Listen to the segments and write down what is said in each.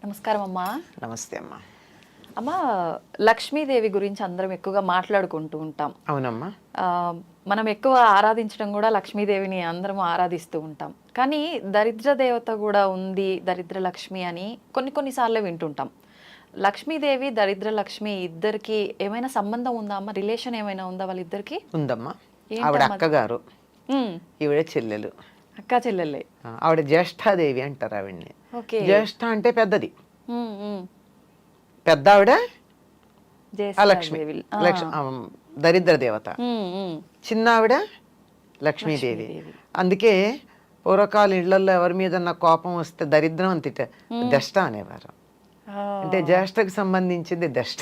నమస్కారం అమ్మా. నమస్తే అమ్మా. అమ్మా, లక్ష్మీదేవి గురించి అందరం ఎక్కువగా మాట్లాడుకుంటూ ఉంటాం. అవునమ్మా. మనం ఎక్కువ ఆరాధించడం కూడా లక్ష్మీదేవిని అందరం ఆరాధిస్తూ ఉంటాం. కానీ దరిద్ర దేవత కూడా ఉంది, దరిద్ర లక్ష్మి అని కొన్నిసార్లు వింటుంటాం. లక్ష్మీదేవి దరిద్ర లక్ష్మి ఇద్దరికి ఏమైనా సంబంధం ఉందా అమ్మ? రిలేషన్ ఏమైనా ఉందా వాళ్ళిద్దరికి? ఉందమ్మా. ఆవిడ అక్కగారు, ఈవిడ చెల్లెలు. అక్క చెల్లెలే. ఆవిడ జ్యేష్ఠాదేవి అంటారు ఆవిడ్ని. జ్యేష్ఠ అంటే పెద్దది. పెద్ద ఆవిడ లక్ష్మి, దరిద్ర దేవత. చిన్న ఆవిడ లక్ష్మీదేవి. అందుకే పూర్వకాల ఇళ్లలో ఎవరి మీద కోపం వస్తే దరిద్రం అంతిట దష్ట అనేవారు. అంటే జ్యేష్ఠకు సంబంధించింది దష్ట.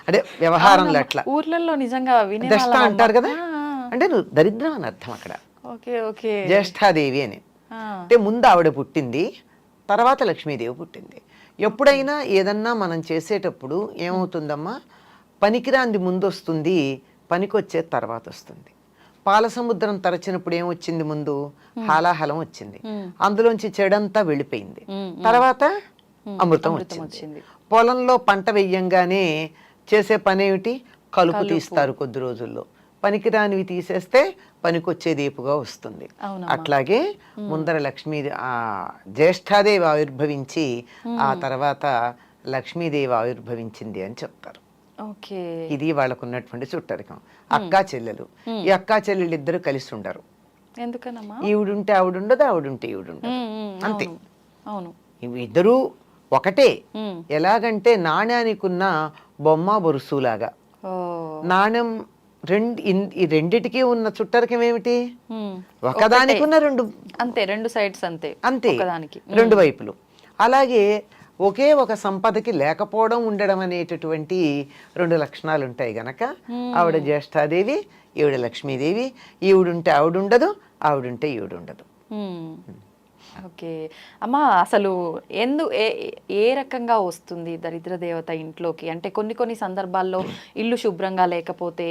అంటే వ్యవహారంలో అట్లా ఊర్లలో నిజంగా దష్ట అంటారు కదా, అంటే నువ్వు దరిద్రం అని అర్థం అక్కడ. జ్యేష్ఠాదేవి అని అంటే ముందు ఆవిడ పుట్టింది, తర్వాత లక్ష్మీదేవి పుట్టింది. ఎప్పుడైనా ఏదన్నా మనం చేసేటప్పుడు ఏమవుతుందమ్మా, పనికిరాంది ముందు వస్తుంది, పనికొచ్చే తర్వాత వస్తుంది. పాల సముద్రం తరచినప్పుడు ఏమొచ్చింది? ముందు హాలాహలం వచ్చింది, అందులోంచి చెడంతా వెళ్ళిపోయింది, తర్వాత అమృతం వచ్చింది. పొలంలో పంట వెయ్యంగానే చేసే పని ఏమిటి? కలుపు తీస్తారు కొద్ది రోజుల్లో. పనికిరానివి తీసేస్తే పనికొచ్చేది ఏపుగా వస్తుంది. అట్లాగే ముందర లక్ష్మీదేవి, జ్యేష్ఠాదేవి ఆవిర్భవించి ఆ తర్వాత లక్ష్మీదేవి ఆవిర్భవించింది అని చెప్తారు. ఇది వాళ్ళకు ఉన్నటువంటి చుట్టరికం. అక్కా చెల్లెలు. ఈ అక్కా చెల్లెలు ఇద్దరు కలిసి ఉండరు. ఎందుకనమ్మా? ఈవిడుంటే ఆవిడుండదు, ఆవిడుంటే ఈవిడుండదు, అంతే. ఇద్దరు ఒకటే. ఎలాగంటే నాణ్యానికి ఉన్న బొమ్మ బొరుసులాగా. నాణ్యం ఈ రెండిటికి ఉన్న చుట్టరికం ఏమిటి? ఒకదానికి ఉన్న రెండు, అంతే, రెండు సైడ్స్, అంతే అంతే, రెండు వైపులు. అలాగే ఒకే ఒక సంపదకి లేకపోవడం, ఉండడం అనేటటువంటి రెండు లక్షణాలు ఉంటాయి గనక ఆవిడ జ్యేష్ఠాదేవి, ఈవిడ లక్ష్మీదేవి. ఈవిడుంటే ఆవిడుండదు, ఆవిడుంటే ఈవిడుండదు. ఓకే అమ్మా, అసలు ఏ రకంగా వస్తుంది దరిద్ర దేవత ఇంట్లోకి? అంటే కొన్ని సందర్భాల్లో ఇల్లు శుభ్రంగా లేకపోతే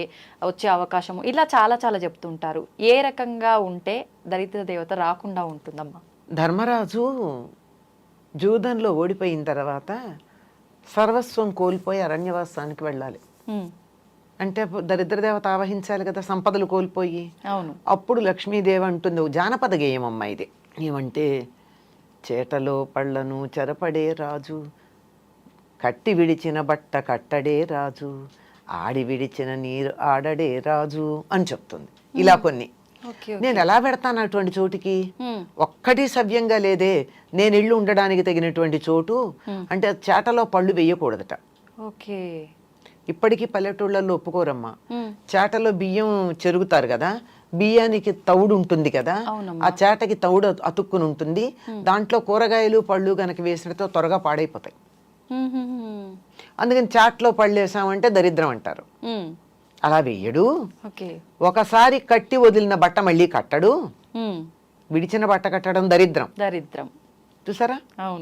వచ్చే అవకాశం, ఇలా చాలా చెప్తుంటారు. ఏ రకంగా ఉంటే దరిద్ర దేవత రాకుండా ఉంటుందమ్మా? ధర్మరాజు జూదంలో ఓడిపోయిన తర్వాత సర్వస్వం కోల్పోయి అరణ్యవాసానికి వెళ్ళాలి. అంటే దరిద్ర దేవత ఆవహించాలి కదా, సంపదలు కోల్పోయి. అవును. అప్పుడు లక్ష్మీదేవి అంటుంది, జానపద గేయం అమ్మ ఇది. ఏమంటే, చేటలో పళ్ళను చెరపడే రాజు, కట్టి విడిచిన బట్ట కట్టడే రాజు, ఆడి విడిచిన నీరు ఆడడే రాజు అని చెప్తుంది. ఇలా కొన్ని నేను ఎలా పెడతాను అటువంటి చోటుకి? ఒక్కటి సవ్యంగా లేదే. నేను ఇల్లు ఉండడానికి తగినటువంటి చోటు అంటే చేటలో పళ్ళు వేయకూడదట. ఇప్పటికీ పల్లెటూళ్ళల్లో ఒప్పుకోరమ్మా. చేటలో బియ్యం చెరుగుతారు కదా, బియ్యానికి తౌడు ఉంటుంది కదా, ఆ చేటకి తౌడు అతుక్కుని ఉంటుంది. దాంట్లో కూరగాయలు పళ్ళు గనక వేసినతో త్వరగా పాడైపోతాయి. అందుకని చాట్లో పళ్ళు వేసామంటే దరిద్రం అంటారు. అలా వేయడు. ఒకసారి కట్టి వదిలిన బట్ట మళ్ళీ కట్టడు. విడిచిన బట్ట కట్టడం దరిద్రం. చూసారా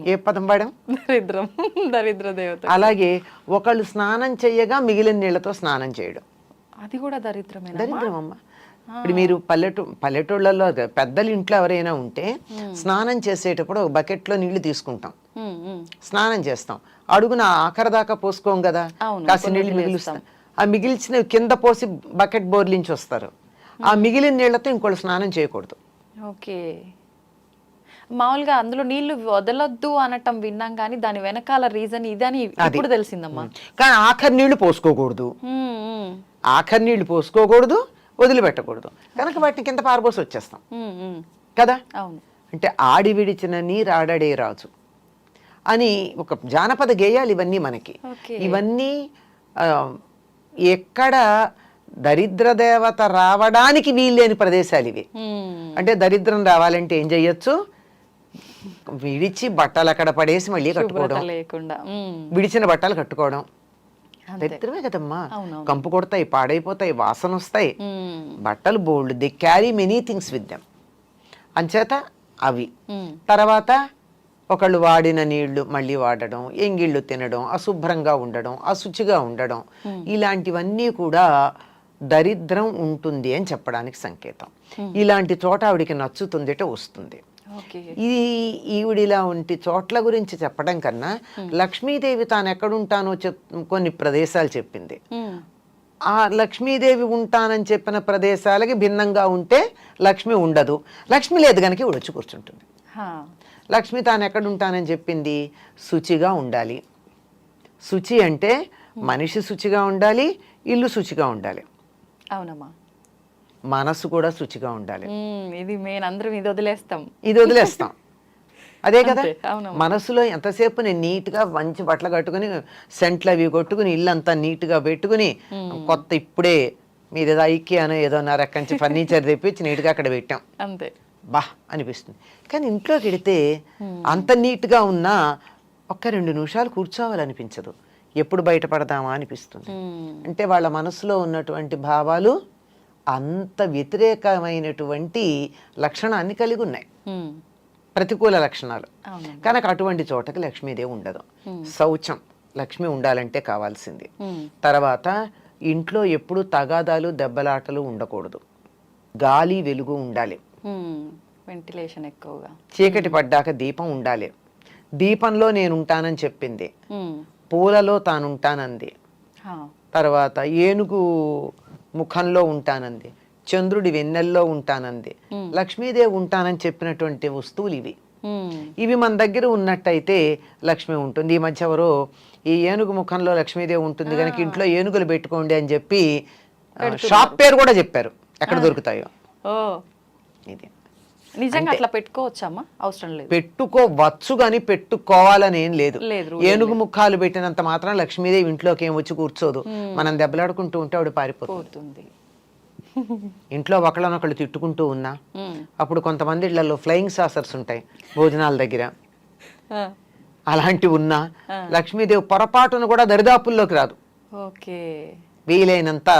ఏ పదం వాడాం? దరిద్రం, దరిద్ర దేవత. అలాగే ఒకళ్ళు స్నానం చెయ్యగా మిగిలిన నీళ్లతో స్నానం చేయడం, అది కూడా దరిద్రమే. దరిద్రం అమ్మ. ఇప్పుడు మీరు పల్లెటూళ్ళలో పెద్దలు ఇంట్లో ఎవరైనా ఉంటే స్నానం చేసేటప్పుడు ఒక బకెట్లో నీళ్లు తీసుకుంటాం, స్నానం చేస్తాం, అడుగున ఆఖరి దాకా పోసుకోం కదా, కాసి నీళ్లు మిగులుస్తాం. ఆ మిగిల్చిన కింద పోసి బకెట్ బోర్లించి వస్తారు. ఆ మిగిలిన నీళ్లతో ఇంకోళ్ళు స్నానం చేయకూడదు. మామూలుగా అందులో నీళ్లు వదలొద్దు అనటం విన్నాం, కానీ దాని వెనకాల రీజన్ ఇదని ఇప్పుడు తెలిసిందమ్మా. కానీ ఆఖరి నీళ్లు పోసుకోకూడదు, ఆఖరి నీళ్లు పోసుకోకూడదు, వదిలిపెట్టకూడదు. కనుక వాటిని కింద పారబోసి వచ్చేస్తాం కదా. అవును. అంటే ఆడి విడిచిన నీరు ఆడడే రాజు అని ఒక జానపద గేయాలు ఇవన్నీ మనకి. ఇవన్నీ ఎక్కడ దరిద్ర దేవత రావడానికి వీల్లేని ప్రదేశాలు ఇవి. అంటే దరిద్రం రావాలంటే ఏం చెయ్యొచ్చు? విడిచి బట్టలు అక్కడ పడేసి మళ్ళీ కట్టుకోవడం, విడిచిన బట్టలు కట్టుకోవడం దరిద్రమే కదమ్మా. కంపు కొడతాయి, పాడైపోతాయి, వాసన వస్తాయి. బట్టలు బోల్డ్, they carry many things with them. అంచేత అవి. తర్వాత ఒకళ్ళు వాడిన నీళ్లు మళ్ళీ వాడడం, ఎంగిళ్ళు తినడం, అశుభ్రంగా ఉండడం, అశుచిగా ఉండడం, ఇలాంటివన్నీ కూడా దరిద్రం ఉంటుంది అని చెప్పడానికి సంకేతం. ఇలాంటి చోట ఆవిడికి నచ్చుతుందిట వస్తుంది. ఓకే. ఇది ఈవిడిలా ఉంటి చోట్ల గురించి చెప్పడం కన్నా లక్ష్మీదేవి తాను ఎక్కడుంటానో కొన్ని ప్రదేశాలు చెప్పింది. ఆ లక్ష్మీదేవి ఉంటానని చెప్పిన ప్రదేశాలకి భిన్నంగా ఉంటే లక్ష్మి ఉండదు, లక్ష్మి లేదు కనుక ఈవిడ వచ్చి కూర్చుంటుంది. లక్ష్మి తాను ఎక్కడ ఉంటానని చెప్పింది, శుచిగా ఉండాలి. శుచి అంటే మనిషి శుచిగా ఉండాలి, ఇల్లు శుచిగా ఉండాలి. అవునమ్మా. మనసు కూడా శుచిగా ఉండాలి. ఇది మెయిన్, అందరం ఇది వదిలేస్తాం. అదే కదా, అవునమ్మా. మనసులో ఎంతసేపు నేను నీట్గా మంచి బట్టలు కట్టుకుని సెంట్లు అవి కొట్టుకుని ఇల్లంతా నీట్గా పెట్టుకుని కొత్త ఇప్పుడే మీరు ఏదో ఐక్యానో ఏదో ఎక్కడి నుంచి ఫర్నిచర్ తెప్పించి నీట్గా అక్కడ పెట్టాం అంతే, బా అనిపిస్తుంది. కానీ ఇంట్లోకి వెడితే అంత నీట్గా ఉన్నా ఒక్క 2 నిమిషాలు కూర్చోవాలనిపించదు, ఎప్పుడు బయటపడదామా అనిపిస్తుంది. అంటే వాళ్ళ మనసులో ఉన్నటువంటి భావాలు అంత వ్యతిరేకమైనటువంటి లక్షణాన్ని కలిగి ఉన్నాయి, ప్రతికూల లక్షణాలు. కనుక అటువంటి చోటకి లక్ష్మీదేవి ఉండదు. శౌచం, లక్ష్మి ఉండాలంటే కావాల్సింది. తర్వాత ఇంట్లో ఎప్పుడు తగాదాలు దెబ్బలాటలు ఉండకూడదు, గాలి వెలుగు ఉండాలి, వెంటిలేషన్ ఎక్కువగా. చీకటి పడ్డాక దీపం ఉండాలి. దీపంలో నేను ఉంటానని చెప్పింది, పూలలో తానుంటానంది. తర్వాత ఏనుగు ముఖంలో ఉంటానంది, చంద్రుడి వెన్నెల్లో ఉంటానంది. లక్ష్మీదేవి ఉంటానని చెప్పినటువంటి వస్తువులు ఇవి. ఇవి మన దగ్గర ఉన్నట్టయితే లక్ష్మి ఉంటుంది. ఈ మధ్య ఎవరో ఈ ఏనుగు ముఖంలో లక్ష్మీదేవి ఉంటుంది కనుక ఇంట్లో ఏనుగులు పెట్టుకోండి అని చెప్పి షాప్ పేరు కూడా చెప్పారు, ఎక్కడ దొరుకుతాయో. ఇది నిజంగా అట్లా పెట్టుకోవచ్చమ్మా? అవసరం లేదు, పెట్టుకోవచ్చు కానీ పెట్టుకోవాలని ఏం లేదు. ఏనుగు ముఖాలు పెట్టినంత మాత్రం లక్ష్మీదేవి ఇంట్లోకి ఏం వచ్చి కూర్చోదు. మనం దెబ్బలాడుకుంటూ ఉంటే ఆవిడ పారిపోతుంది. ఇంట్లో ఒకళ్ళనొకళ్ళు తిట్టుకుంటూ ఉన్నా, అప్పుడు కొంతమంది ఇళ్లలో ఫ్లయింగ్ సాసర్స్ ఉంటాయి భోజనాల దగ్గర, అలాంటివి ఉన్నా లక్ష్మీదేవి పొరపాటును కూడా దరిదాపుల్లోకి రాదు. వీలైనంత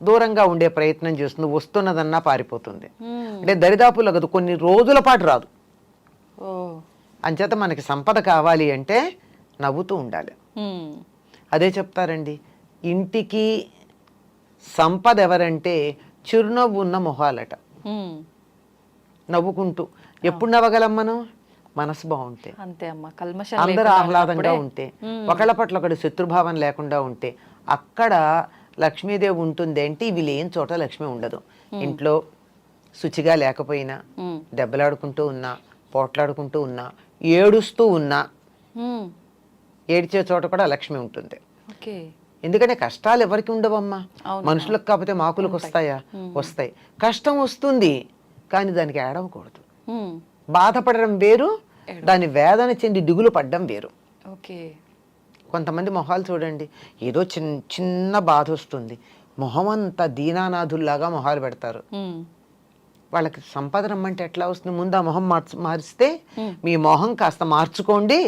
దూరంగా ఉండే ప్రయత్నం చేస్తుంది, వస్తున్నదన్నా పారిపోతుంది. అంటే దరిదాపుల్లో కదా, కొన్ని రోజుల పాటు రాదు. అంచేత మనకి సంపద కావాలి అంటే నవ్వుతూ ఉండాలి. అదే చెప్తారండి, ఇంటికి సంపద ఎవరంటే చిరునవ్వు ఉన్న మొహాలట. నవ్వుకుంటూ ఎప్పుడు నవ్వగలం మనం? మనసు బాగుంటే, అందరూ ఆహ్లాదంగా ఉంటే, ఒకళ్ళ పట్ల ఒకటి శత్రుభావం లేకుండా ఉంటే అక్కడ లక్ష్మీదేవి ఉంటుంది. అంటే ఇవి లేని చోట లక్ష్మి ఉండదు. ఇంట్లో శుచిగా లేకపోయినా, దెబ్బలాడుకుంటూ ఉన్నా, పోట్లాడుకుంటూ ఉన్నా, ఏడుస్తూ ఉన్నా, ఏడ్చే చోట కూడా లక్ష్మి ఉంటుంది. ఎందుకంటే కష్టాలు ఎవరికి ఉండవమ్మా, మనుషులకు కాకపోతే మాకులకు వస్తాయా? వస్తాయి. కష్టం వస్తుంది కానీ దానికి ఏడవకూడదు. బాధపడడం వేరు, దాని వేదన చెంది దిగులు పడ్డం వేరు. కొంతమంది మొహాలు చూడండి, ఏదో చిన్న బాధ వస్తుంది, మొహం అంతా దీనానాథుల్లాగా మొహాలు పెడతారు. వాళ్ళకి సంపద రమ్మంటే ఎట్లా వస్తుంది? ముందు ఆ మొహం మారిస్తే మీ మొహం కాస్త మార్చుకోండి,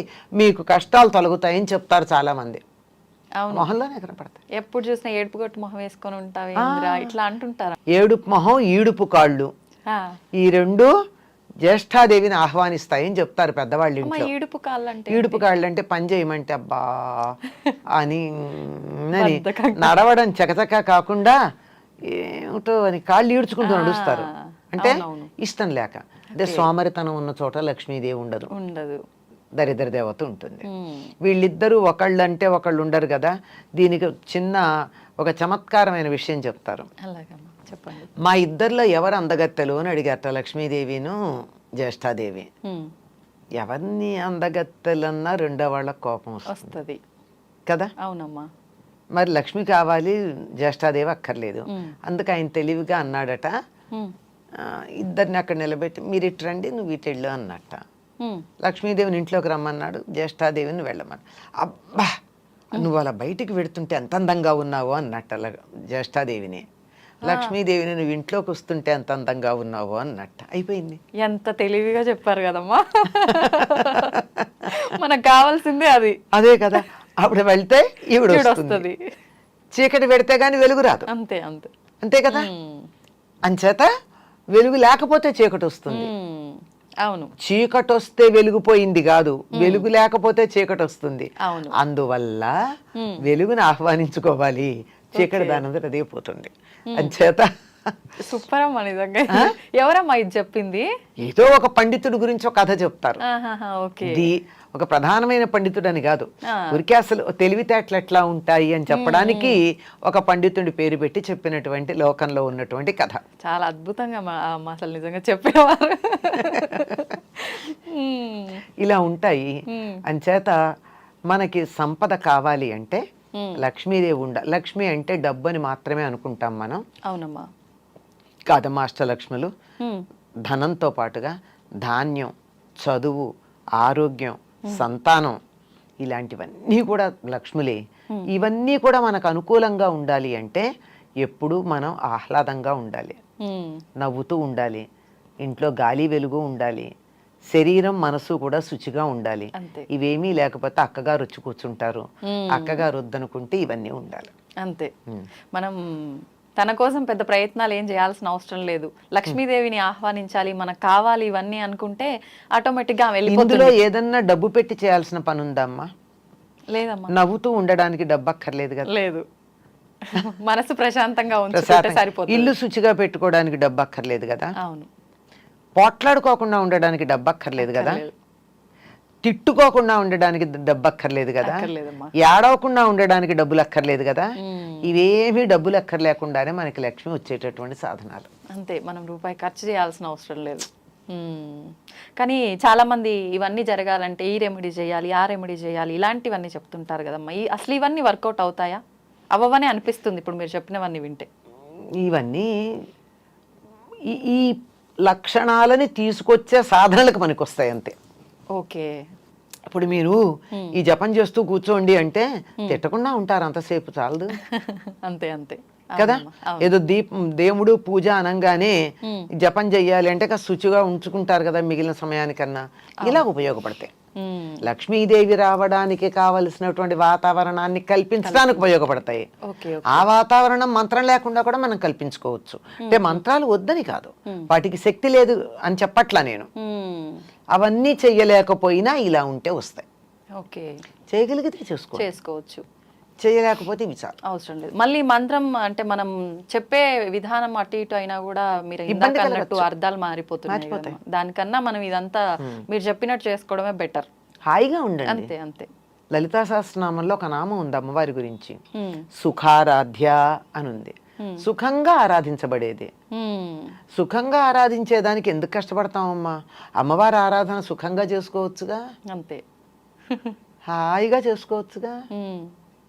మీకు కష్టాలు తొలగుతాయని చెప్తారు చాలా మంది. మొహంలోనే కనపడతాయి. ఎప్పుడు చూసినా ఏడుపు గట్టు మొహం వేసుకొని ఉంటావు ఇట్లా అంటుంటారు. ఏడుపు మొహం, ఈడుపు కాళ్ళు, ఈ రెండు జ్యేష్ఠాదేవిని ఆహ్వానిస్తాయని చెప్తారు పెద్దవాళ్ళు ఇంట్లో. ఈడుపు కాళ్ళు అంటే పని చేయమంటే అబ్బా అని నడవడం చకచక కాకుండా ఏమిటో అని కాళ్ళు ఈడ్చుకుంటూ నడుస్తారు. అంటే ఇష్టం లేక. అంటే సోమరితనం ఉన్న చోట లక్ష్మీదేవి ఉండదు, దరిద్ర దేవత ఉంటుంది. వీళ్ళిద్దరూ ఒకళ్ళంటే ఒకళ్ళు ఉండరు కదా. దీనికి చిన్న ఒక చమత్కారమైన విషయం చెప్తారు. మా ఇద్దరిలో ఎవరు అందగత్తెలు అని అడిగారట లక్ష్మీదేవిను జ్యేష్ఠాదేవి. ఎవరిని అందగత్తెలన్నా రెండో వాళ్ళకి కోపం వస్తుంది కదా. అవునమ్మా. మరి లక్ష్మి కావాలి, జ్యేష్ఠాదేవి అక్కర్లేదు. అందుకు ఆయన తెలివిగా అన్నాడట, ఇద్దరిని అక్కడ నిలబెట్టి మీరు ఇటు రండి, నువ్వు ఇటు వెళ్ళు అన్నట్ట. లక్ష్మీదేవిని ఇంట్లోకి రమ్మన్నాడు, జ్యేష్ఠాదేవిని వెళ్ళమన్నాడు. అబ్బా నువ్వు అలా బయటికి పెడుతుంటే ఎంత అందంగా ఉన్నావు అన్నట్ట జ్యేష్ఠాదేవిని. లక్ష్మీదేవిని నువ్వు ఇంట్లోకి వస్తుంటే ఎంత అందంగా ఉన్నావు అన్నట్ట. అయిపోయింది. ఎంత తెలివిగా చెప్పారు కదమ్మా. మనకు కావాల్సిందే అది. అదే కదా. అప్పుడు వెళ్తే ఈవిడ వస్తుంది, చీకటి పెడితే గాని వెలుగు రాదు. అంతే అంతే అంతే కదా. అంచేత వెలుగు లేకపోతే చీకటి వస్తుంది. అవును, చీకటి వస్తే వెలుగుపోయింది కాదు, వెలుగు లేకపోతే చీకటి వస్తుంది. అందువల్ల వెలుగుని ఆహ్వానించుకోవాలి, చీకటి దానంతట అదే పోతుంది. అంచేత సూపర్ అమ్మా నిజంగా. ఎవరమ్మా ఇది చెప్పింది? ఏదో ఒక పండితుడి గురించి ఒక కథ చెప్తారు. ఓకే. ఇది ఒక ప్రధానమైన పండితుడు అని కాదు, ఊరికే అసలు తెలివితేటలు ఎట్లా ఉంటాయి అని చెప్పడానికి ఒక పండితుడి పేరు పెట్టి చెప్పినటువంటి లోకంలో ఉన్నటువంటి కథ. చాలా అద్భుతంగా అమ్మ అసలు నిజంగా చెప్పేవారు. ఇలా ఉంటాయి. అంచేత మనకి సంపద కావాలి అంటే లక్ష్మీదేవి లక్ష్మి అంటే డబ్బు అని మాత్రమే అనుకుంటాం మనం. అవునమ్మా. కాదమ్మా, అష్టలక్ష్ములు ధనంతో పాటుగా ధాన్యం, చదువు, ఆరోగ్యం, సంతానం ఇలాంటివన్నీ కూడా లక్ష్ములే. ఇవన్నీ కూడా మనకు అనుకూలంగా ఉండాలి అంటే ఎప్పుడూ మనం ఆహ్లాదంగా ఉండాలి, నవ్వుతూ ఉండాలి, ఇంట్లో గాలి వెలుగు ఉండాలి, శరీరం మనసు కూడా శుచిగా ఉండాలి. ఇవేమీ లేకపోతే అక్కగారు వచ్చి కూర్చుంటారు, అక్కగారు వద్దనుకుంటే ఇవన్నీ ఉండాలి. అంతే. మనం తన కోసం పెద్ద ప్రయత్నాలు ఏం చేయాల్సిన అవసరం లేదు. లక్ష్మీదేవిని ఆహ్వానించాలి, మనకు కావాలి ఇవన్నీ అనుకుంటే ఆటోమేటిక్ గా ఇందులో ఏదన్నా డబ్బు పెట్టి చేయాల్సిన పని ఉందమ్మా? లేదమ్మా. నవ్వుతూ ఉండడానికి డబ్బు అక్కర్లేదు కదా. లేదు. మనసు ప్రశాంతంగా ఉంచుకుంటే సరిపోతుంది. ఇల్లు శుచిగా పెట్టుకోవడానికి డబ్బు అక్కర్లేదు కదా. అవును. పోట్లాడుకోకుండా ఉండడానికి డబ్బు అక్కర్లేదు కదా. తిట్టుకోకుండా ఉండడానికి డబ్బు అక్కర్లేదు కదా. ఏడవకుండా ఉండడానికి డబ్బులు అక్కర్లేదు కదా. ఇవేమీ డబ్బులు అక్కర్లేకుండానే మనకి లక్ష్మి వచ్చేటటువంటి సాధనాలు. అంతే, మనం రూపాయి ఖర్చు చేయాల్సిన అవసరం లేదు. కానీ చాలా మంది ఇవన్నీ జరగాలంటే ఈ రెమెడీ చేయాలి, ఆ రెమెడీ చేయాలి, ఇలాంటివన్నీ చెప్తుంటారు కదమ్మా. అసలు ఇవన్నీ వర్కౌట్ అవుతాయా? అవ్వవనే అనిపిస్తుంది ఇప్పుడు మీరు చెప్పినవన్నీ వింటే. ఇవన్నీ ఈ లక్షణాలని తీసుకొచ్చే సాధనలకు మనకు వస్తాయి అంతే. ఓకే. ఇప్పుడు మీరు ఈ జపం చేస్తూ కూర్చోండి అంటే తిట్టకుండా ఉంటారు, అంతసేపు చాలదు. అంతే అంతే కదా. ఏదో దేవుడు పూజ అనగానే జపం చెయ్యాలి అంటే శుచిగా ఉంచుకుంటారు కదా మిగిలిన సమయానికన్నా. ఇలా ఉపయోగపడతాయి. లక్ష్మీదేవి రావడానికి కావలసినటువంటి వాతావరణాన్ని కల్పించడానికి ఉపయోగపడతాయి. ఆ వాతావరణం మంత్రం లేకుండా కూడా మనం కల్పించుకోవచ్చు. అంటే మంత్రాలు వద్దని కాదు, వాటికి శక్తి లేదు అని చెప్పట్లా నేను. అవన్నీ చెయ్యలేకపోయినా ఇలా ఉంటే వస్తాయి. చేయగలిగితే చేసుకోవచ్చు, చేయలేకపోతే విచారం అవసరం లేదు. మళ్ళీ మంత్రం అంటే మనం చెప్పే విధానం అటు ఇటు అయినా కూడా మీరు ఇందాక అన్నట్టు అర్థాలు మారిపోతున్నాయి. దానికన్నా మనం ఇదంతా మీరు చెప్పినట్టు చేసుకోవడమే బెటర్. హాయిగా ఉండండి. అంతే అంతే. లలితా సహస్రనామంలో ఒక నామం ఉంది అమ్మవారి గురించి, సుఖారాధ్య అని ఉంది. సుఖంగా ఆరాధించబడేది. సుఖంగా ఆరాధించేదానికి ఎందుకు కష్టపడతామమ్మా? అమ్మవారి ఆరాధన సుఖంగా చేసుకోవచ్చుగా. అంతే, హాయిగా చేసుకోవచ్చుగా.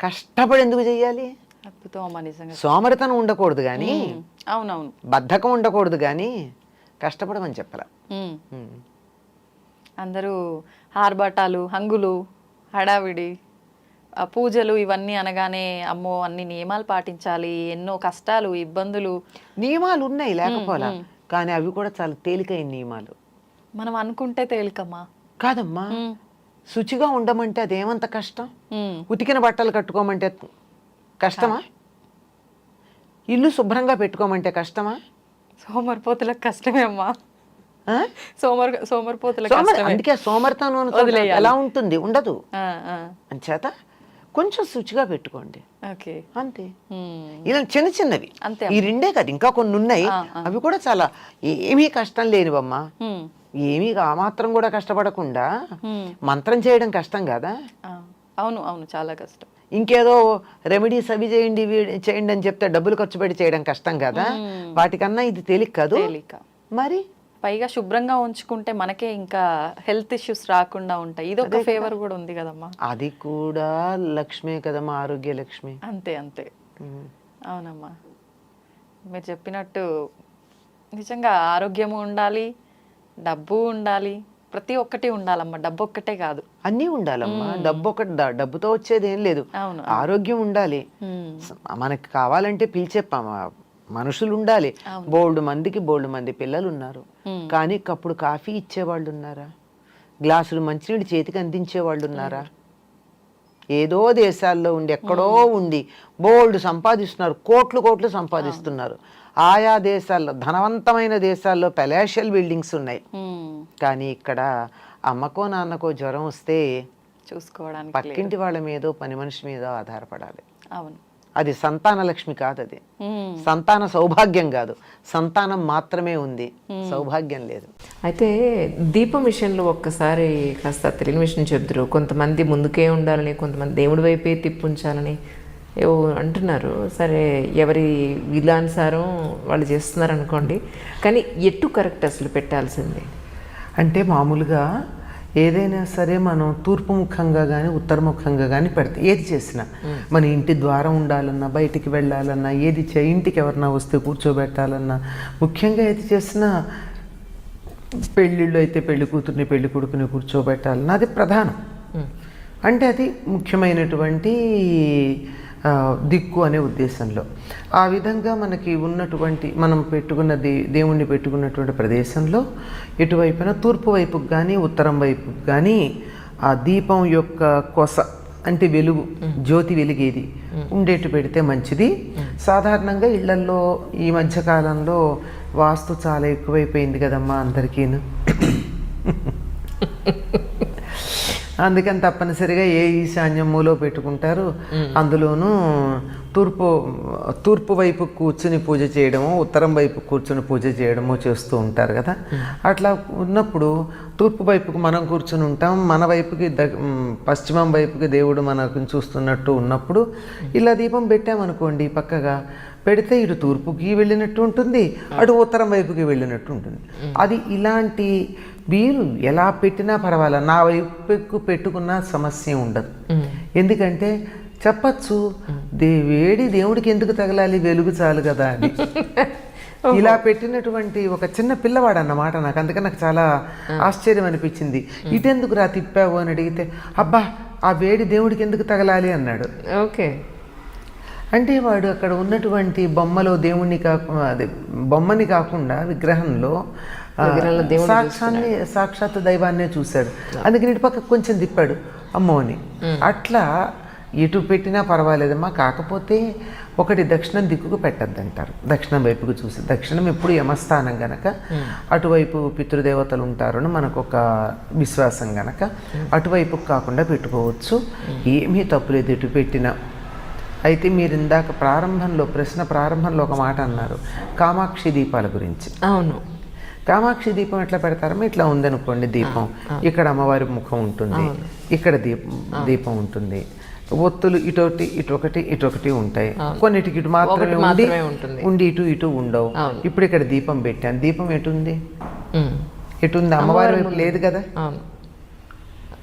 కష్టపడి ఎందుకు చెయ్యాలి? సోమరితనం ఉండకూడదు కానీ, అవునవును, బద్ధకం ఉండకూడదు కానీ కష్టపడమని చెప్పరా. అందరూ ఆర్భాటాలు, హంగులు, హడావిడి, పూజలు ఇవన్నీ అనగానే అమ్మో అన్ని నియమాలు పాటించాలి, ఎన్నో కష్టాలు, ఇబ్బందులు. నియమాలు ఉన్నాయి లేకపోలా, కానీ అవి కూడా చాలా తేలికైన నియమాలు. మనం అనుకుంటే తేలికమ్మా. కాదమ్మా, శుచిగా ఉండమంటే అదేమంత కష్టం? ఉతికిన బట్టలు కట్టుకోమంటే కష్టమా? ఇల్లు శుభ్రంగా పెట్టుకోమంటే కష్టమా? సోమరిపోతులకు కష్టమే అమ్మా. అందుకే సోమరితనం ఎలా ఉంటుంది? ఉండదు. అంచేత కొంచెం శుచిగా పెట్టుకోండి అంతే. ఇలా చిన్న చిన్నవి ఈ రెండే కాదు, ఇంకా కొన్ని ఉన్నాయి. అవి కూడా చాలా ఏమీ కష్టం లేనివమ్మా. ఏమీ ఆ మాత్రం కూడా కష్టపడకుండా మంత్రం చేయడం కష్టం కదా. అవును అవును, చాలా కష్టం. ఇంకేదో రెమెడీస్ అవి చేయండి చేయండి అని చెప్తే డబ్బులు ఖర్చు పెట్టి చేయడం కష్టం కదా. వాటికన్నా ఇది తేలిక కాదు. మరి పైగా శుభ్రంగా ఉంచుకుంటే మనకే ఇంకా హెల్త్ ఇష్యూస్ రాకుండా ఉంటాయి. ఇది ఒక ఫేవర్ కూడా ఉంది కదమ్మా. అది కూడా లక్ష్మే కదమ్మా, ఆరోగ్య లక్ష్మి. అంతే అంతే. అవునమ్మా, మీరు చెప్పినట్టు నిజంగా ఆరోగ్యము ఉండాలి, డబ్బు ఉండాలి, ప్రతి ఒక్కటి ఉండాలమ్మా. డబ్బు ఒక్కటే కాదు, అన్నీ ఉండాలమ్మా. డబ్బు ఒకటి, డబ్బుతో వచ్చేది ఏం లేదు. ఆరోగ్యం ఉండాలి. మనకి కావాలంటే పిలిచే మనుషులు ఉండాలి. బోల్డ్ మంది పిల్లలు ఉన్నారు, కానీ కప్పుడు కాఫీ ఇచ్చేవాళ్ళు ఉన్నారా? గ్లాసులు మంచినీళ్ళు చేతికి అందించేవాళ్ళు ఉన్నారా? ఏదో దేశాల్లో ఉండి ఎక్కడో ఉండి బోల్డ్ సంపాదిస్తున్నారు, కోట్లు సంపాదిస్తున్నారు. ఆయా దేశాల్లో, ధనవంతమైన దేశాల్లో పెలాషియల్ బిల్డింగ్స్ ఉన్నాయి. కానీ ఇక్కడ అమ్మకో నాన్నకో జ్వరం వస్తే చూసుకోవడానికి పక్కింటి వాళ్ళ మీదో పని మనిషి మీదో ఆధారపడాలి. అవును, అది సంతాన లక్ష్మి కాదు, అది సంతాన సౌభాగ్యం కాదు, సంతానం మాత్రమే ఉంది, సౌభాగ్యం లేదు. అయితే దీపం విషయంలో ఒక్కసారి కాస్త తెలియని విషయం చెప్తురు. కొంతమంది ముందుకే ఉండాలని, కొంతమంది దేవుడి వైపే తిప్పుంచాలని ఏవో అంటున్నారు. సరే, ఎవరి విధానుసారం వాళ్ళు చేస్తున్నారు అనుకోండి, కానీ ఎటు కరెక్ట్ అసలు పెట్టాల్సింది? అంటే మామూలుగా ఏదైనా సరే మనం తూర్పు ముఖంగా కానీ ఉత్తరముఖంగా కానీ పెడతాం. ఏది చేసినా మన ఇంటి ద్వారం ఉండాలన్నా, బయటికి వెళ్ళాలన్నా, ఇంటికి ఎవరన్నా వస్తే కూర్చోబెట్టాలన్నా, ముఖ్యంగా ఏది చేసినా పెళ్ళిళ్ళు అయితే పెళ్లి కూతుర్ని పెళ్లి కొడుకుని కూర్చోబెట్టాలన్నా అది ప్రధానం. అంటే అది ముఖ్యమైనటువంటి దిక్కు అనే ఉద్దేశంలో ఆ విధంగా మనకి ఉన్నటువంటి మనం దేవుణ్ణి పెట్టుకున్నటువంటి ప్రదేశంలో ఎటువైపున తూర్పు వైపుకి కానీ ఉత్తరం వైపుకి కానీ ఆ దీపం యొక్క కొస అంటే వెలుగు, జ్యోతి వెలిగేది ఉండేట్టు పెడితే మంచిది. సాధారణంగా ఇళ్లల్లో ఈ మధ్యకాలంలో వాస్తు చాలా ఎక్కువైపోయింది కదమ్మా అందరికీను. అందుకని తప్పనిసరిగా ఏ ఈశాన్యం మూలో పెట్టుకుంటారు, అందులోనూ తూర్పు వైపు కూర్చుని పూజ చేయడమో ఉత్తరం వైపు కూర్చుని పూజ చేయడమో చేస్తూ ఉంటారు కదా. అట్లా ఉన్నప్పుడు తూర్పు వైపుకు మనం కూర్చుని ఉంటాం, మన వైపుకి పశ్చిమం వైపుకి దేవుడు మనకు చూస్తున్నట్టు ఉన్నప్పుడు ఇలా దీపం పెట్టామనుకోండి, పక్కగా పెడితే ఇటు తూర్పుకి వెళ్ళినట్టు ఉంటుంది, అటు ఉత్తరం వైపుకి వెళ్ళినట్టు ఉంటుంది. అది ఇలాంటి వీరు ఎలా పెట్టినా పర్వాలేదు, నా వైపుకు పెట్టుకున్న సమస్య ఉండదు. ఎందుకంటే చెప్పచ్చు, వేడి దేవుడికి ఎందుకు తగలాలి, వెలుగు చాలు కదా అని. ఇలా పెట్టినటువంటి ఒక చిన్న పిల్లవాడు అన్నమాట నాకు. అందుకని నాకు చాలా ఆశ్చర్యం అనిపించింది. ఇటెందుకు రా తిప్పావు అని అడిగితే, అబ్బా ఆ వేడి దేవుడికి ఎందుకు తగలాలి అన్నాడు. ఓకే. అంటే వాడు అక్కడ ఉన్నటువంటి బొమ్మలో దేవుణ్ణి బొమ్మని కాకుండా విగ్రహంలో సాక్షాత్ దైవాన్నే చూశాడు. అందుకని ఇటు పక్క కొంచెం తిప్పాడు, అమ్మో అని. అట్లా ఎటు పెట్టినా పర్వాలేదమ్మా, కాకపోతే ఒకటి దక్షిణం దిక్కుకు పెట్టద్దంటారు. దక్షిణం వైపుకు చూసి, దక్షిణం ఎప్పుడు యమస్థానం గనక అటువైపు పితృదేవతలు ఉంటారు అని మనకు ఒక విశ్వాసం గనక అటువైపుకు కాకుండా పెట్టుకోవచ్చు, ఏమీ తప్పులేదు ఎటు పెట్టినా. అయితే మీరు ఇందాక ప్రశ్న ప్రారంభంలో ఒక మాట అన్నారు, కామాక్షి దీపాల గురించి. అవును, కామాక్షి దీపం ఎట్లా పెడతారో ఇట్లా ఉందనుకోండి దీపం, ఇక్కడ అమ్మవారి ముఖం ఉంటుంది, ఇక్కడ దీపం ఉంటుంది, ఒత్తులు ఇటొకటి ఉంటాయి, కొన్నిటికి ఇటు మాత్రమే ఉండి ఇటు ఉండవు. ఇప్పుడు ఇక్కడ దీపం పెట్టాను, దీపం ఎటుంది, అమ్మవారి వైపు లేదు కదా.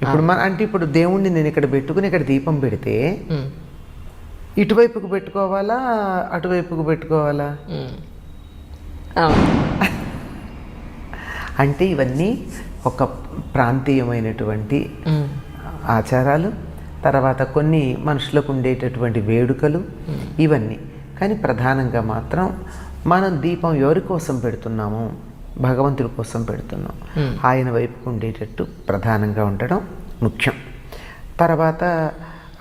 ఇప్పుడు ఇప్పుడు దేవుణ్ణి నేను ఇక్కడ పెట్టుకుని ఇక్కడ దీపం పెడితే ఇటువైపుకు పెట్టుకోవాలా అటువైపుకు పెట్టుకోవాలా? అంటే ఇవన్నీ ఒక ప్రాంతీయమైనటువంటి ఆచారాలు, తర్వాత కొన్ని మనుషులకు ఉండేటటువంటి వేడుకలు ఇవన్నీ. కానీ ప్రధానంగా మాత్రం మనం దీపం ఎవరి కోసం పెడుతున్నాము, భగవంతుడి కోసం పెడుతున్నాం, ఆయన వైపుకు ఉండేటట్టు ప్రధానంగా ఉండడం ముఖ్యం. తర్వాత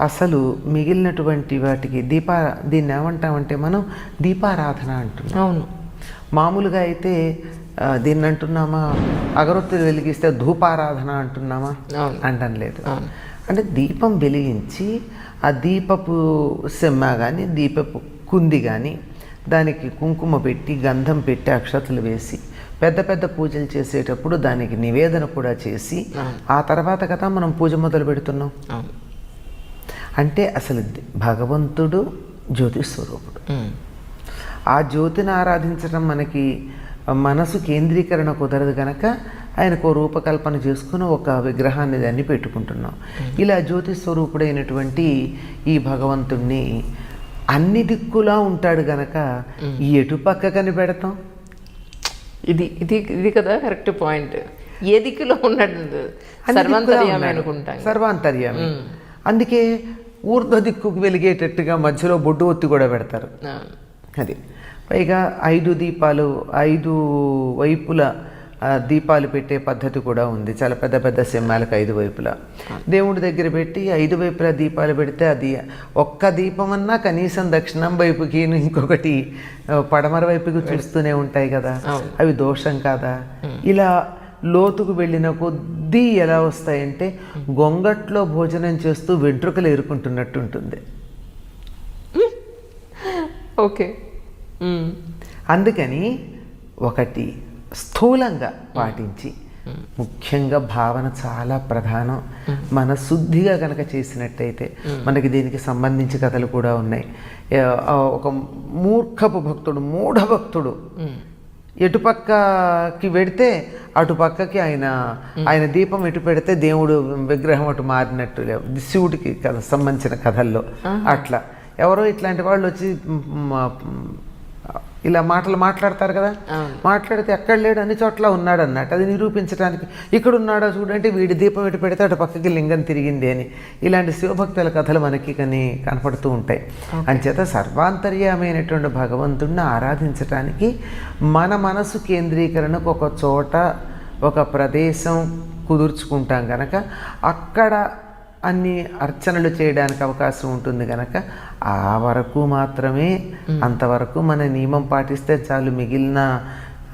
అసలు మిగిలినటువంటి వాటికి దీన్ని ఏమంటామంటే మనం దీపారాధన అంటున్నాం. అవును, మామూలుగా అయితే దీన్ని అంటున్నామా, అగరొత్తులు వెలిగిస్తే ధూపారాధన అంటున్నామా, అంటం లేదు. అంటే దీపం వెలిగించి ఆ దీపపు సెమ్మ కానీ దీపపు కుంది కానీ దానికి కుంకుమ పెట్టి గంధం పెట్టి అక్షతలు వేసి పెద్ద పెద్ద పూజలు చేసేటప్పుడు దానికి నివేదన కూడా చేసి ఆ తర్వాత కదా మనం పూజ మొదలు పెడుతున్నాం. అంటే అసలు భగవంతుడు జ్యోతి స్వరూపుడు. ఆ జ్యోతిని ఆరాధించడం మనకి మనసు కేంద్రీకరణ కుదరదు కనుక ఆయనకు రూపకల్పన చేసుకుని ఒక విగ్రహాన్ని దాన్ని పెట్టుకుంటున్నాం. ఇలా జ్యోతి స్వరూపుడైనటువంటి ఈ భగవంతుణ్ణి అన్ని దిక్కులా ఉంటాడు గనక ఎటు పక్కకని పెడతాం? ఇది కదా కరెక్ట్ పాయింట్. ఏ దిక్కులో ఉన్నాడు? సర్వాంతర్యామి. అందుకే ఊర్ధ్వ దిక్కుకు వెలిగేటట్టుగా మధ్యలో బొడ్డు ఒత్తి కూడా పెడతారు. అది పైగా 5 దీపాలు 5 వైపుల దీపాలు పెట్టే పద్ధతి కూడా ఉంది. చాలా పెద్ద పెద్ద సింహాలకు 5 వైపులా దేవుడి దగ్గర పెట్టి 5 వైపులా దీపాలు పెడితే అది ఒక్క దీపం అన్నా కనీసం దక్షిణం వైపుకి ఇంకొకటి పడమర వైపుకి చూస్తూనే ఉంటాయి కదా, అవి దోషం కాదా? ఇలా లోతుకు వెళ్ళిన కొద్దీ ఎలా వస్తాయంటే గొంగట్లో భోజనం చేస్తూ వెంట్రుకలు ఏరుకుంటున్నట్టు ఉంటుంది. ఓకే. అందుకని ఒకటి స్థూలంగా పాటించి, ముఖ్యంగా భావన చాలా ప్రధానం. మన శుద్ధిగా కనుక చేసినట్టయితే, మనకి దీనికి సంబంధించి కథలు కూడా ఉన్నాయి. ఒక మూర్ఖపు భక్తుడు, మూఢభక్తుడు ఎటుపక్కకి వెడితే అటుపక్కకి ఆయన దీపం ఎటు పెడితే దేవుడు విగ్రహం అటు మారినట్టు, శివుడికి సంబంధించిన కథల్లో అట్లా ఎవరో ఇట్లాంటి వాళ్ళు వచ్చి ఇలా మాట్లాడతారు కదా, మాట్లాడితే ఎక్కడ లేడు అన్ని చోట్ల ఉన్నాడు అన్నట్టు. అది నిరూపించడానికి ఇక్కడ ఉన్నాడో చూడంటే వీడి దీపం ఎటు పెడితే అటు పక్కకి లింగం తిరిగింది అని, ఇలాంటి శివభక్తుల కథలు మనకి కనపడుతూ ఉంటాయి. అంచేత సర్వాంతర్యమైనటువంటి భగవంతుడిని ఆరాధించడానికి మన మనసు కేంద్రీకరణకు ఒక చోట ఒక ప్రదేశం కుదుర్చుకుంటాం కనుక అక్కడ అన్ని అర్చనలు చేయడానికి అవకాశం ఉంటుంది కనుక ఆ వరకు మాత్రమే, అంతవరకు మన నియమం పాటిస్తే చాలు. మిగిలిన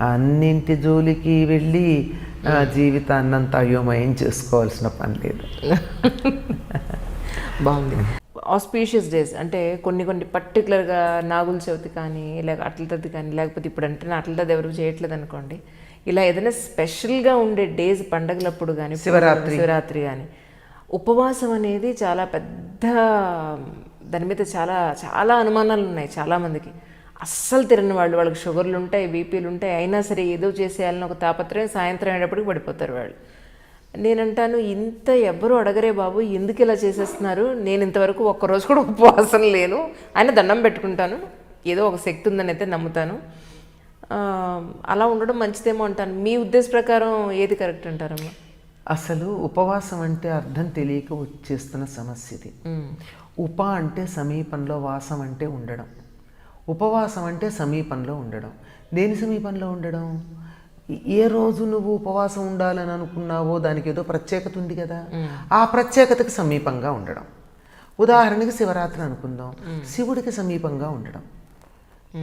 అన్నింటి జోలికి వెళ్ళి జీవితాన్నంతా అయోమయం చేసుకోవాల్సిన పని లేదు. బాగుంది. ఆస్పీషియస్ డేస్ అంటే కొన్ని పర్టికులర్గా నాగుల చవితి కానీ, లేక అట్ల తద్ది కానీ, లేకపోతే ఇప్పుడు అంటే అట్ల తద్ది ఎవరు చేయట్లేదు అనుకోండి, ఇలా ఏదైనా స్పెషల్గా ఉండే డేస్ పండగలప్పుడు కానీ, శివరాత్రి కానీ ఉపవాసం అనేది చాలా పెద్ద, దాని మీద చాలా చాలా అనుమానాలు ఉన్నాయి చాలామందికి. అస్సలు తిరగని వాళ్ళకి షుగర్లు ఉంటాయి, బీపీలు ఉంటాయి, అయినా సరే ఏదో చేసేయాలని ఒక తాపత్రయం, సాయంత్రం అయ్యేటప్పటికి పడిపోతారు వాళ్ళు. నేనంటాను, ఇంత ఎవ్వరూ అడగరే బాబు, ఎందుకు ఇలా చేసేస్తున్నారు? నేను ఇంతవరకు ఒక్కరోజు కూడా ఉపవాసం లేను, ఆయన దండం పెట్టుకుంటాను, ఏదో ఒక శక్తి ఉందని అయితే నమ్ముతాను. అలా ఉండడం మంచిదేమో అంటాను. మీ ఉద్దేశ ప్రకారం ఏది కరెక్ట్ అంటారమ్మా? అసలు ఉపవాసం అంటే అర్థం తెలియక వచ్చేస్తున్న సమస్య ఇది. ఉప అంటే సమీపంలో, వాసం అంటే ఉండడం. ఉపవాసం అంటే సమీపంలో ఉండడం. దేని సమీపంలో ఉండడం? ఏ రోజు నువ్వు ఉపవాసం ఉండాలని అనుకున్నావో దానికి ఏదో ప్రత్యేకత ఉంది కదా, ఆ ప్రత్యేకతకి సమీపంగా ఉండడం. ఉదాహరణకి శివరాత్రి అనుకుందాం, శివుడికి సమీపంగా ఉండడం.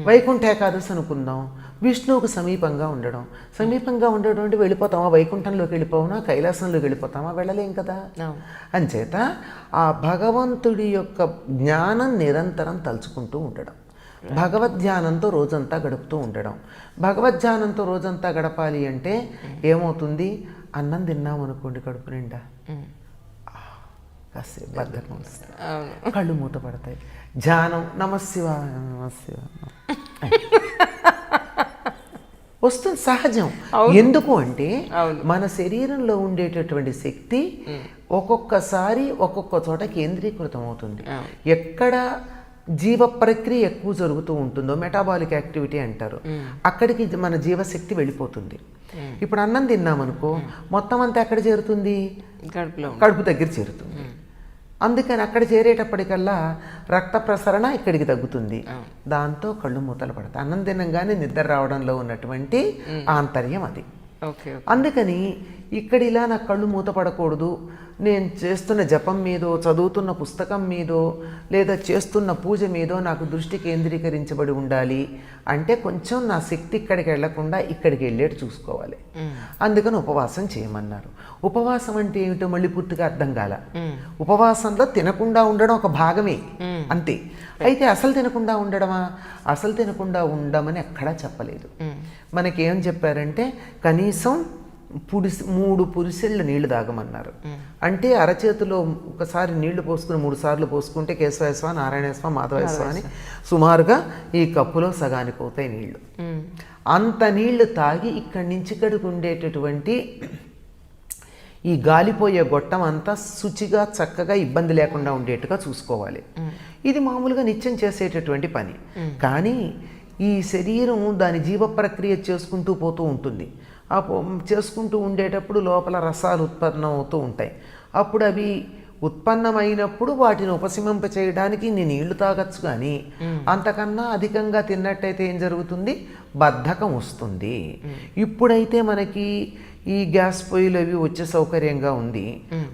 వైకుంఠ ఏకాదశి అనుకుందాం, విష్ణువుకు సమీపంగా ఉండడం. సమీపంగా ఉండడం అంటే వెళ్ళిపోతామా, వైకుంఠంలోకి వెళ్ళిపోవనా, కైలాసంలోకి వెళ్ళిపోతామా? వెళ్ళలేం కదా. అంచేత ఆ భగవంతుడి యొక్క జ్ఞానం నిరంతరం తలుచుకుంటూ ఉండడం, భగవద్ధ్యానంతో రోజంతా గడుపుతూ ఉండడం. భగవద్ధ్యానంతో రోజంతా గడపాలి అంటే ఏమవుతుంది? అన్నం తిన్నామనుకోండి కడుపు నిండా, కాసేపు బద్ధకం వస్తుంది, కళ్ళు మూతపడతాయి. ధ్యానం నమశివాయ నమశివాయ వస్తుంది, సహజం. ఎందుకు అంటే మన శరీరంలో ఉండేటటువంటి శక్తి ఒక్కొక్కసారి ఒక్కొక్క చోట కేంద్రీకృతం అవుతుంది. ఎక్కడ జీవ ప్రక్రియ ఎక్కువ జరుగుతూ ఉంటుందో మెటాబాలిక్ యాక్టివిటీ అంటారు, అక్కడికి మన జీవశక్తి వెళ్ళిపోతుంది. ఇప్పుడు అన్నం తిన్నామనుకో, మొత్తం అంతా ఎక్కడ చేరుతుంది? కడుపు దగ్గర చేరుతుంది. అందుకని అక్కడ చేరేటప్పటికల్లా రక్త ప్రసరణ ఇక్కడికి తగ్గుతుంది, దాంతో కళ్ళు మూతలు పడతాయి. అన్నం తినంగానే నిద్ర రావడంలో ఉన్నటువంటి ఆంతర్యం అది. అందుకని ఇక్కడ ఇలా నా కళ్ళు మూతపడకూడదు, నేను చేస్తున్న జపం మీదో, చదువుతున్న పుస్తకం మీదో, లేదా చేస్తున్న పూజ మీదో నాకు దృష్టి కేంద్రీకరించబడి ఉండాలి అంటే కొంచెం నా శక్తి ఇక్కడికి వెళ్లకుండా ఇక్కడికి వెళ్ళేట్టు చూసుకోవాలి. అందుకని ఉపవాసం చేయమన్నారు. ఉపవాసం అంటే ఏమిటో మళ్ళీ పూర్తిగా అర్థం కాల. ఉపవాసంలో తినకుండా ఉండడం ఒక భాగమే అంతే. అయితే అసలు తినకుండా ఉండడమా? అసలు తినకుండా ఉండమని ఎక్కడా చెప్పలేదు. మనకేం చెప్పారంటే కనీసం 3 పురిసెళ్ళ నీళ్లు తాగమన్నారు. అంటే అరచేతిలో ఒకసారి నీళ్లు పోసుకుని 3 సార్లు పోసుకుంటే కేశవేశ్వ, నారాయణేశ్వ, మాధవేశ్వ అని సుమారుగా ఈ కప్పులో సగానికి అవుతాయి నీళ్లు. అంత నీళ్లు తాగి ఇక్కడి నుంచి ఇక్కడికి ఉండేటటువంటి ఈ గాలిపోయే గొట్టం అంతా శుచిగా చక్కగా ఇబ్బంది లేకుండా ఉండేట్టుగా చూసుకోవాలి. ఇది మామూలుగా నిత్యం చేసేటటువంటి పని. కానీ ఈ శరీరం దాని జీవ ప్రక్రియ చేసుకుంటూ పోతూ ఉంటుంది. చేసుకుంటూ ఉండేటప్పుడు లోపల రసాలు ఉత్పన్నం అవుతూ ఉంటాయి. అప్పుడు అవి ఉత్పన్నమైనప్పుడు వాటిని ఉపశమింప చేయడానికి నేను నీళ్లు తాగొచ్చు, కానీ అంతకన్నా అధికంగా తిన్నట్టయితే ఏం జరుగుతుంది? బద్ధకం వస్తుంది. ఇప్పుడైతే మనకి ఈ గ్యాస్ పొయ్యిలు అవి వచ్చే సౌకర్యంగా ఉంది.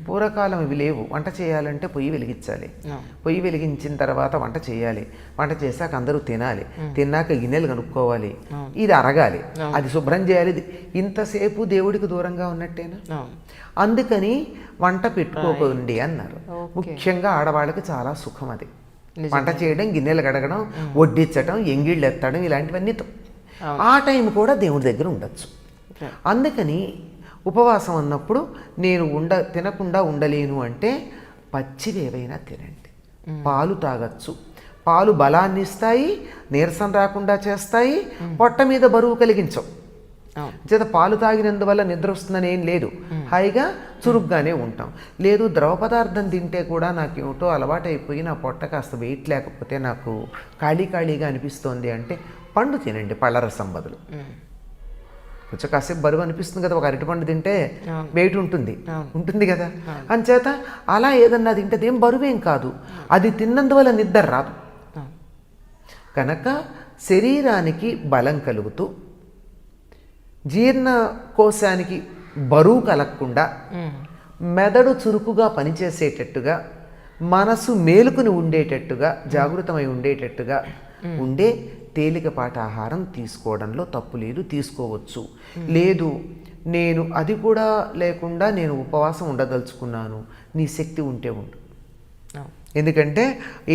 పూర్వకాలం ఇవి లేవు. వంట చేయాలంటే పొయ్యి వెలిగించాలి, పొయ్యి వెలిగించిన తర్వాత వంట చేయాలి, వంట చేశాక అందరూ తినాలి, తిన్నాక గిన్నెలు కనుక్కోవాలి, ఇది అరగాలి, అది శుభ్రం చేయాలి. ఇంతసేపు దేవుడికి దూరంగా ఉన్నట్టేనా? అందుకని వంట పెట్టుకోకండి అన్నారు. ముఖ్యంగా ఆడవాళ్ళకి చాలా సుఖం అది. వంట చేయడం, గిన్నెలు కడగడం, వడ్డించడం, ఎంగిళ్ళు ఎత్తడం, ఇలాంటివన్నీ ఆ టైం కూడా దేవుడి దగ్గర ఉండొచ్చు. అందుకని ఉపవాసం అన్నప్పుడు నేను తినకుండా ఉండలేను అంటే పచ్చివి ఏవైనా తినండి. పాలు తాగొచ్చు. పాలు బలాన్ని ఇస్తాయి, నీరసం రాకుండా చేస్తాయి, పొట్ట మీద బరువు కలిగించవు. చేత పాలు తాగినందువల్ల నిద్ర వస్తుందని ఏం లేదు, హాయిగా చురుగ్గానే ఉంటాం. లేదు ద్రవ పదార్థం తింటే కూడా నాకు ఏమిటో అలవాటైపోయి నా పొట్ట కాస్త వెయిట్ లేకపోతే నాకు ఖాళీగా అనిపిస్తోంది అంటే పండు తినండి, పళ్ళరసం బదులు. కొంచెం కాసేపు బరువు అనిపిస్తుంది కదా, ఒక అరటిపండు తింటే వెయిట్ ఉంటుంది కదా. అంచేత అలా ఏదన్నా తింటే అదేం బరువేం కాదు, అది తిన్నందువల్ల నిద్ర రాదు. కనుక శరీరానికి బలం కలుగుతూ జీర్ణకోశానికి బరువు కలగకుండా మెదడు చురుకుగా పనిచేసేటట్టుగా మనసు మేలుకుని ఉండేటట్టుగా జాగృతమై ఉండేటట్టుగా ఉండే తేలికపాటి ఆహారం తీసుకోవడంలో తప్పు లేదు, తీసుకోవచ్చు. లేదు నేను అది కూడా లేకుండా నేను ఉపవాసం ఉండదలుచుకున్నాను, నీ శక్తి ఉంటే ఉండు. ఎందుకంటే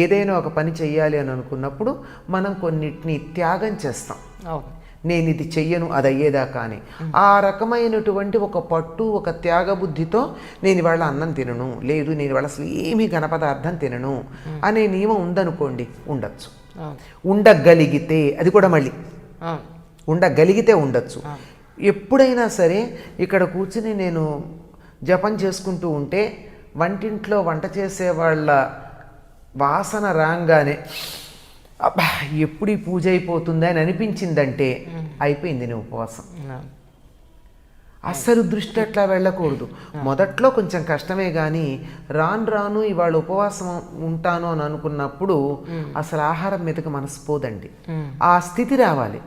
ఏదైనా ఒక పని చెయ్యాలి అని అనుకున్నప్పుడు మనం కొన్నిటిని త్యాగం చేస్తాం. నేను ఇది చెయ్యను అది అయ్యేదాకా అని. ఆ రకమైనటువంటి ఒక పట్టు, ఒక త్యాగ బుద్ధితో నేను ఇవాళ అన్నం తినను, లేదు నేను ఇవాళ అసలు ఏమీ ఘనపదార్థం తినను అనే నియమం ఉందనుకోండి, ఉండొచ్చు. ఉండగలిగితే అది కూడా మళ్ళీ ఉండగలిగితే ఉండొచ్చు. ఎప్పుడైనా సరే ఇక్కడ కూర్చుని నేను జపం చేసుకుంటూ ఉంటే వంటింట్లో వంట చేసే వాళ్ళ వాసన రాగానే అబ్బా ఎప్పుడు ఈ పూజ అయిపోతుందా అని అనిపించిందంటే అయిపోయింది నీ ఉపవాసం. అస్సలు దృష్టి అట్లా వెళ్ళకూడదు. మొదట్లో కొంచెం కష్టమే కానీ రాను ఇవాళ ఉపవాసం ఉంటాను అని అనుకున్నప్పుడు అసలు ఆహారం మీదకి మనసు పోదండి. ఆ స్థితి రావాలి.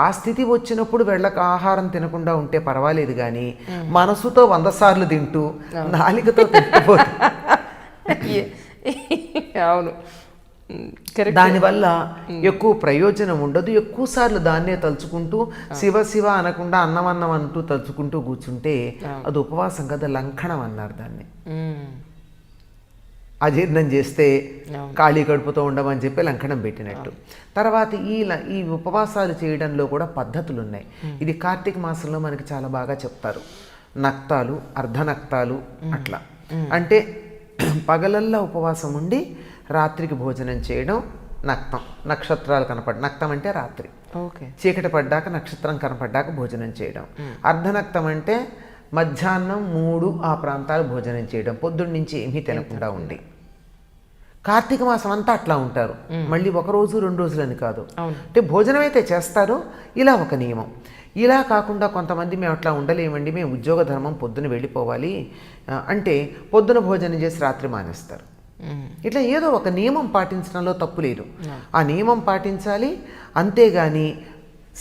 ఆ స్థితి వచ్చినప్పుడు ఆహారం తినకుండా ఉంటే పర్వాలేదు కానీ మనసుతో 100 సార్లు తింటూ నాలికతో తింటుపోదు. అవును, దానివల్ల ఎక్కువ ప్రయోజనం ఉండదు. ఎక్కువ సార్లు దాన్నే తలుచుకుంటూ శివ అనకుండా అన్నం అంటూ తలుచుకుంటూ కూర్చుంటే అది ఉపవాసం కదా, లంఘనం అన్నారు దాన్ని. అజీర్ణం చేస్తే ఖాళీ కడుపుతో ఉండమని చెప్పి లంఘనం పెట్టినట్టు. తర్వాత ఈ ఉపవాసాలు చేయడంలో కూడా పద్ధతులు ఉన్నాయి. ఇది కార్తీక మాసంలో మనకి చాలా బాగా చెప్తారు. నక్తాలు, అర్ధనక్తాలు అట్లా. అంటే పగలల్లా ఉపవాసం ఉండి రాత్రికి భోజనం చేయడం నక్తం. నక్షత్రాలు నక్తం అంటే రాత్రి, చీకటి పడ్డాక నక్షత్రం కనపడ్డాక భోజనం చేయడం. అర్ధనక్తం అంటే మధ్యాహ్నం 3 ఆ ప్రాంతాలు భోజనం చేయడం, పొద్దున్న నుంచి ఏమీ తినకుండా ఉండి. కార్తీక మాసం అంతా అట్లా ఉంటారు. మళ్ళీ 1 రోజు 2 రోజులని కాదు, అంటే భోజనం అయితే చేస్తారు. ఇలా ఒక నియమం. ఇలా కాకుండా కొంతమంది మేము అట్లా ఉండలేమండి, మేము ఉద్యోగ ధర్మం పొద్దున వెళ్ళిపోవాలి అంటే పొద్దున భోజనం చేసి రాత్రి మానేస్తారు. ఇట్లా ఏదో ఒక నియమం పాటించడంలో తప్పు లేదు. ఆ నియమం పాటించాలి. అంతేగాని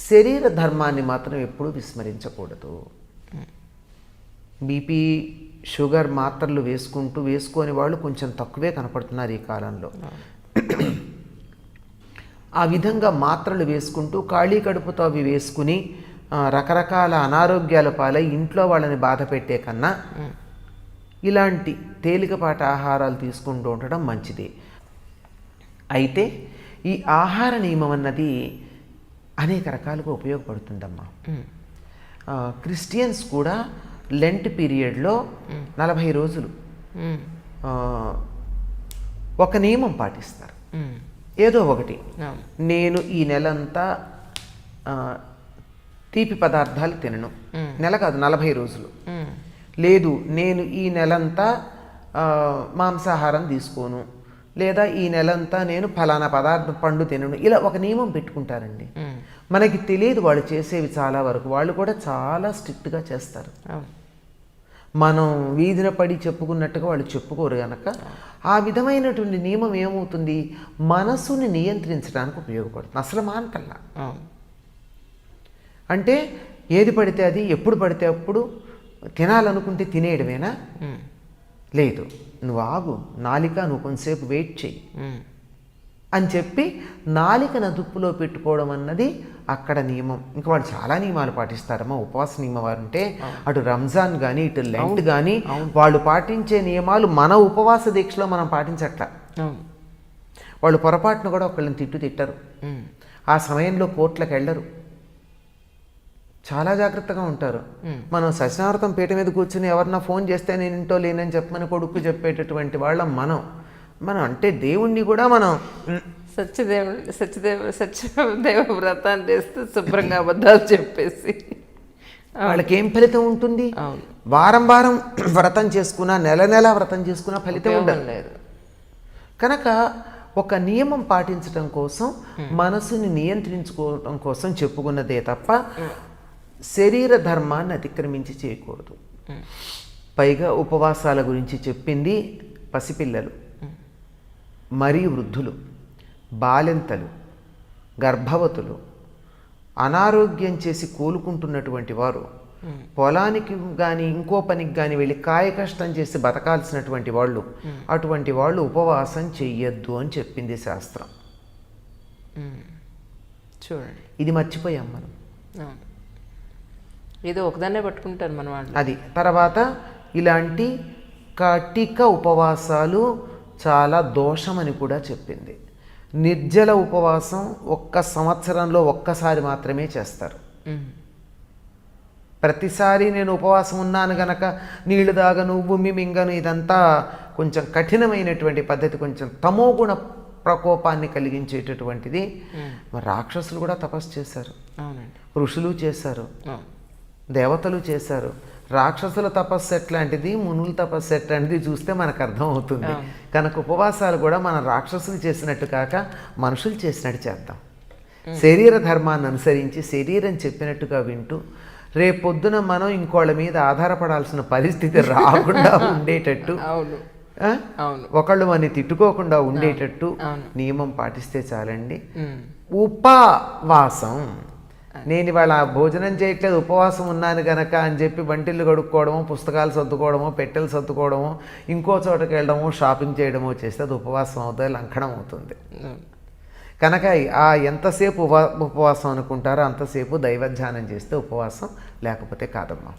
శరీర ధర్మాన్ని మాత్రం ఎప్పుడూ విస్మరించకూడదు. బీపీ, షుగర్ మాత్రలు వేసుకొని వాళ్ళు కొంచెం తక్కువే కనపడుతున్నారు ఈ కాలంలో. ఆ విధంగా మాత్రలు వేసుకుంటూ ఖాళీ కడుపుతో అవి వేసుకుని రకరకాల అనారోగ్యాల పాలై ఇంట్లో వాళ్ళని బాధ పెట్టే కన్నా ఇలాంటి తేలికపాటి ఆహారాలు తీసుకుంటూ ఉండడం మంచిది. అయితే ఈ ఆహార నియమం అన్నది అనేక రకాలుగా ఉపయోగపడుతుందమ్మా. క్రిస్టియన్స్ కూడా లెంట్ పీరియడ్లో 40 రోజులు ఒక నియమం పాటిస్తారు. ఏదో ఒకటి, నేను ఈ నెలంతా తీపి పదార్థాలు తినను. నెల కాదు, 40 రోజులు. లేదు నేను ఈ నెలంతా మాంసాహారం తీసుకోను, లేదా ఈ నెలంతా నేను ఫలానా పదార్థం పండు తినను. ఇలా ఒక నియమం పెట్టుకుంటారండి. మనకి తెలియదు వాళ్ళు చేసేవి చాలా వరకు. వాళ్ళు కూడా చాలా స్ట్రిక్ట్గా చేస్తారు. మనం వీధిన పడి చెప్పుకున్నట్టుగా వాళ్ళు చెప్పుకోరు కనుక ఆ విధమైనటువంటి నియమం ఏమవుతుంది, మనసుని నియంత్రించడానికి ఉపయోగపడుతుంది. అసలు మానకల్లా అంటే ఏది పడితే అది, ఎప్పుడు పడితే అప్పుడు తినాలనుకుంటే తినేయడమేనా? లేదు, నువ్వు ఆగు, నాలిక నువ్వు కొంతసేపు వెయిట్ చెయ్యి అని చెప్పి నాలికను అదుపులో పెట్టుకోవడం అన్నది అక్కడ నియమం. ఇంకా వాళ్ళు చాలా నియమాలు పాటిస్తారమ్మా. ఉపవాస నియమం వారు ఉంటే అటు రంజాన్ కానీ ఇటు లెంట్ కానీ వాళ్ళు పాటించే నియమాలు మన ఉపవాస దీక్షలో మనం పాటించట్ల. వాళ్ళు పొరపాటును కూడా ఒకళ్ళని తిట్టరు. ఆ సమయంలో కోర్టులకు వెళ్ళరు, చాలా జాగ్రత్తగా ఉంటారు. మనం సత్యనారాయణ పీట మీద కూర్చుని ఎవరన్నా ఫోన్ చేస్తే నేను ఇంటో లేనని చెప్పమని కొడుకు చెప్పేటటువంటి వాళ్ళం మనం అంటే దేవుణ్ణి కూడా మనం సత్యదేవ వ్రతాన్ని చేస్తే శుభ్రంగా అబద్ధాలు చెప్పేసి వాళ్ళకి ఏం ఫలితం ఉంటుంది? వారం వారం వ్రతం చేసుకున్నా, నెల నెల వ్రతం చేసుకున్నా ఫలితం ఉండలేదు. కనుక ఒక నియమం పాటించడం కోసం, మనసుని నియంత్రించుకోవడం కోసం చెప్పుకున్నదే తప్ప శరీర ధర్మాన్ని అతిక్రమించి చేయకూడదు. పైగా ఉపవాసాల గురించి చెప్పింది పసిపిల్లలు, మరీ వృద్ధులు, బాలింతలు, గర్భవతులు, అనారోగ్యం చేసి కోలుకుంటున్నటువంటి వారు, పొలానికి కానీ ఇంకో పనికి కానీ వెళ్ళి కాయ కష్టం చేసి బతకాల్సినటువంటి వాళ్ళు, అటువంటి వాళ్ళు ఉపవాసం చెయ్యొద్దు అని చెప్పింది శాస్త్రం. చూడండి, ఇది మర్చిపోయాం మనం. ఏదో ఒకదాన్నే పట్టుకుంటారు మన వాళ్ళు. అది తర్వాత ఇలాంటి కటిక ఉపవాసాలు చాలా దోషమని కూడా చెప్పింది. నిర్జల ఉపవాసం ఒక్క సంవత్సరంలో ఒక్కసారి మాత్రమే చేస్తారు. ప్రతిసారి నేను ఉపవాసం ఉన్నాను గనక నీళ్లు దాగను, ఉమ్మి మింగను, ఇదంతా కొంచెం కఠినమైనటువంటి పద్ధతి, కొంచెం తమోగుణ ప్రకోపాన్ని కలిగించేటటువంటిది. మరి రాక్షసులు కూడా తపస్సు చేశారు, ఋషులు చేశారు, దేవతలు చేశారు. రాక్షసుల తపస్సు ఎట్లాంటిది, మునుల తపస్సు ఎట్లాంటిది చూస్తే మనకు అర్థం అవుతుంది. కనుక ఉపవాసాలు కూడా మన రాక్షసులు చేసినట్టు కాక మనుషులు చేసినట్టు చేద్దాం. శరీర ధర్మాన్ని అనుసరించి శరీరం చెప్పినట్టుగా వింటూ రేపొద్దున మనం ఇంకోళ్ళ మీద ఆధారపడాల్సిన పరిస్థితి రాకుండా ఉండేటట్టు, ఒకళ్ళు మనని తిట్టుకోకుండా ఉండేటట్టు నియమం పాటిస్తే చాలండి. ఉపవాసం, నేను ఇవాళ భోజనం చేయట్లేదు ఉపవాసం ఉన్నాను గనక అని చెప్పి వంటిల్లు కడుక్కోవడమో, పుస్తకాలు సర్దుకోవడమో, పెట్టెలు సర్దుకోవడమో, ఇంకో చోటకి వెళ్ళడమో, షాపింగ్ చేయడమో చేస్తే అది ఉపవాసం అవుతుంది, లంఘనం అవుతుంది. కనుక ఎంతసేపు ఉపవాసం అనుకుంటారో అంతసేపు దైవధ్యానం చేస్తే ఉపవాసం, లేకపోతే కాదమ్మా.